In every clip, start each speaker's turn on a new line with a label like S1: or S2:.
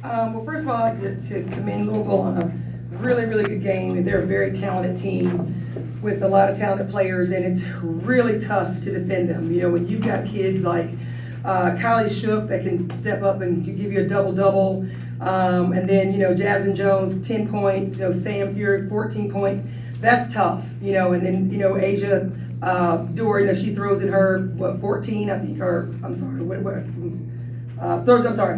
S1: Well, first of all, I'd like to commend Louisville on a really, really good game. They're a very talented team with a lot of talented players, and it's really tough to defend them. You know, when you've got kids like Kylie Shook that can step up and give you a double-double, and then, you know, Jasmine Jones, 10 points, you know, Sam Fury, 14 points. That's tough, you know, and then, you know, Asia Dory, you know, she throws in her, 14, I think, or, I'm sorry,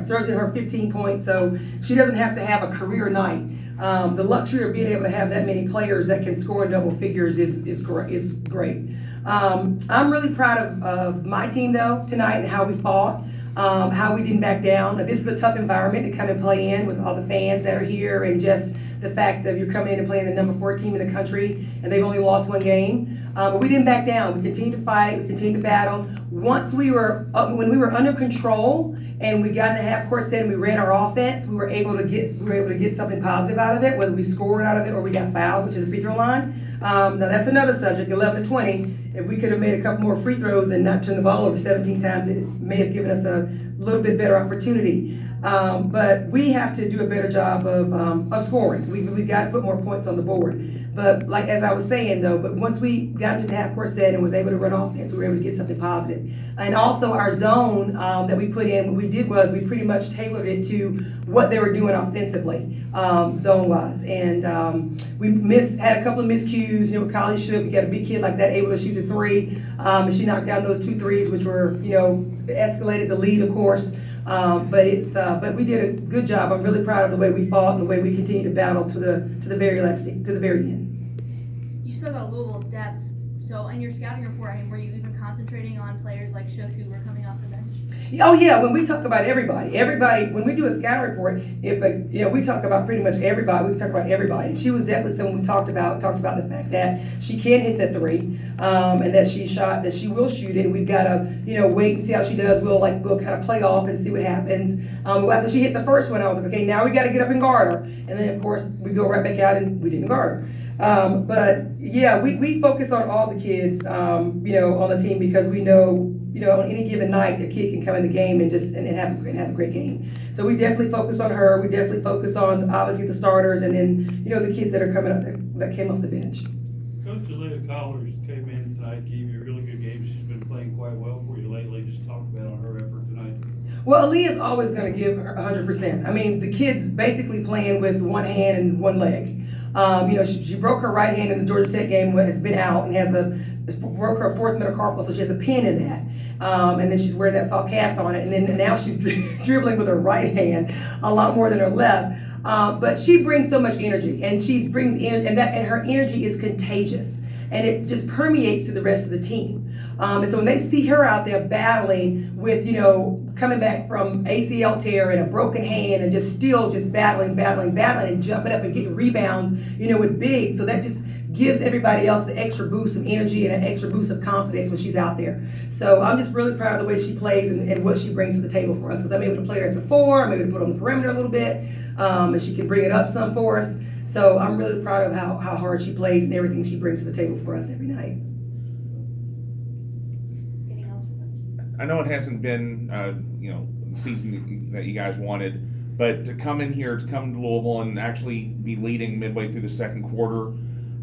S1: throws in her 15 points, so she doesn't have to have a career night. The luxury of being able to have that many players that can score in double figures is great. I'm really proud of my team, though, tonight, and how we fought, how we didn't back down. This is a tough environment to come and play in with all the fans that are here, and just the fact that you're coming in and playing the number 4 team in the country, and they've only lost 1 game. But we didn't back down. We continued to fight. We continued to battle. Once we were when we were under control and we got in the half-court set and we ran our offense, we were able to get something positive out of it, whether we scored out of it or we got fouled, which is the free throw line. Now that's another subject. 11 to 20. If we could have made a couple more free throws and not turned the ball over 17 times, it may have given us a little bit better opportunity. But we have to do a better job of scoring. We've got to put more points on the board. But like as I was saying though, but once we got into the half-court set and was able to run offense, we were able to get something positive. And also our zone that we put in, what we did was we pretty much tailored it to what they were doing offensively, zone-wise. And we had a couple of miscues. You know, Kylie Shook, you got a big kid like that able to shoot a 3. And she knocked down those 2 threes, which were, you know, escalated the lead, of course. But we did a good job. I'm really proud of the way we fought and the way we continued to battle to the very end.
S2: You spoke about Louisville's depth. So in your scouting report, I mean, were you even concentrating on players like Shook who were coming off the bench?
S1: Oh yeah, when we talk about everybody, when we do a scouting report, we talk about pretty much everybody. We talk about everybody. And she was definitely someone we talked about the fact that she can hit that 3, and that she will shoot it. And we've got to, you know, wait and see how she does. We'll kind of play off and see what happens. After she hit the first one, I was like, okay, now we got to get up and guard her. And then of course we go right back out and we didn't guard her. But yeah, we focus on all the kids, you know, on the team, because we know, you know, on any given night, a kid can come in the game and have a great game. So we definitely focus on her. We definitely focus on obviously the starters, and then, you know, the kids that are coming up that came off the bench.
S3: Coach Aaliyah Collars came in tonight, gave you a really good game. She's been playing quite well for you lately. Just talk about on her effort tonight.
S1: Well, Aaliyah's always going to give her 100%. I mean, the kid's basically playing with one hand and one leg. You know, she broke her right hand in the Georgia Tech game, has been out, and broke her 4th metacarpal, so she has a pin in that. And then she's wearing that soft cast on it, and then now she's dribbling with her right hand a lot more than her left. But she brings so much energy, and and her energy is contagious, and it just permeates to the rest of the team. And so when they see her out there battling with, you know, coming back from ACL tear and a broken hand and just battling and jumping up and getting rebounds, you know, with big, so that just gives everybody else an extra boost of energy and an extra boost of confidence when she's out there. So I'm just really proud of the way she plays and what she brings to the table for us, because I'm able to play her at the 4, I'm able to put her on the perimeter a little bit, and she can bring it up some for us. So I'm really proud of how hard she plays and everything she brings to the table for us every night.
S2: Anything else?
S4: I know it hasn't been, you know, the season that you guys wanted, but to come in here, to come to Louisville and actually be leading midway through the second quarter,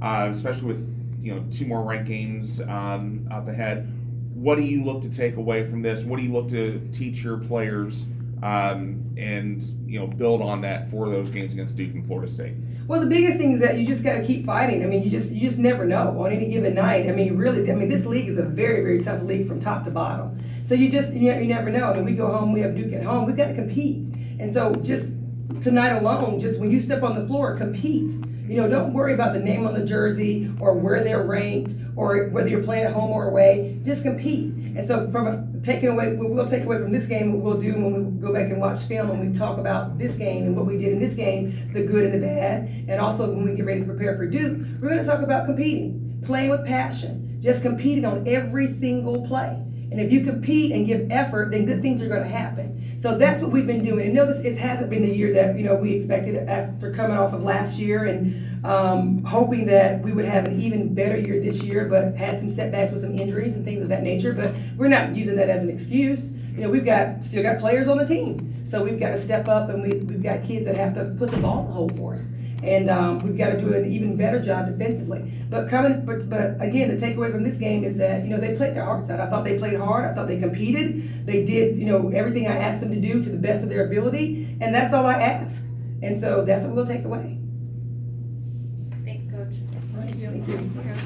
S4: especially with, you know, 2 more ranked games up ahead, what do you look to take away from this? What do you look to teach your players, and, you know, build on that for those games against Duke and Florida State?
S1: Well, the biggest thing is that you just got to keep fighting. I mean, you just never know on any given night. I mean, really, this league is a very, very tough league from top to bottom. So you never know. I mean, we go home, we have Duke at home, we've got to compete. And so just tonight alone, just when you step on the floor, compete. You know, don't worry about the name on the jersey or where they're ranked or whether you're playing at home or away. Just compete. And so we'll take away from this game what we'll do when we go back and watch film and we talk about this game and what we did in this game, the good and the bad. And also when we get ready to prepare for Duke, we're going to talk about competing, playing with passion, just competing on every single play. And if you compete and give effort, then good things are going to happen. So that's what we've been doing. And no, this hasn't been the year that, you know, we expected after coming off of last year and hoping that we would have an even better year this year, but had some setbacks with some injuries and things of that nature. But we're not using that as an excuse. You know, we've still got players on the team. So we've got to step up, and we've got kids that have to put the ball in the hole for us. And we've got to do an even better job defensively. But again, the takeaway from this game is that, they played their hearts out. I thought they played hard. I thought they competed. They did, everything I asked them to do to the best of their ability. And that's all I ask. And so that's what we'll take away.
S2: Thanks, Coach. Thank you.
S1: Thank you.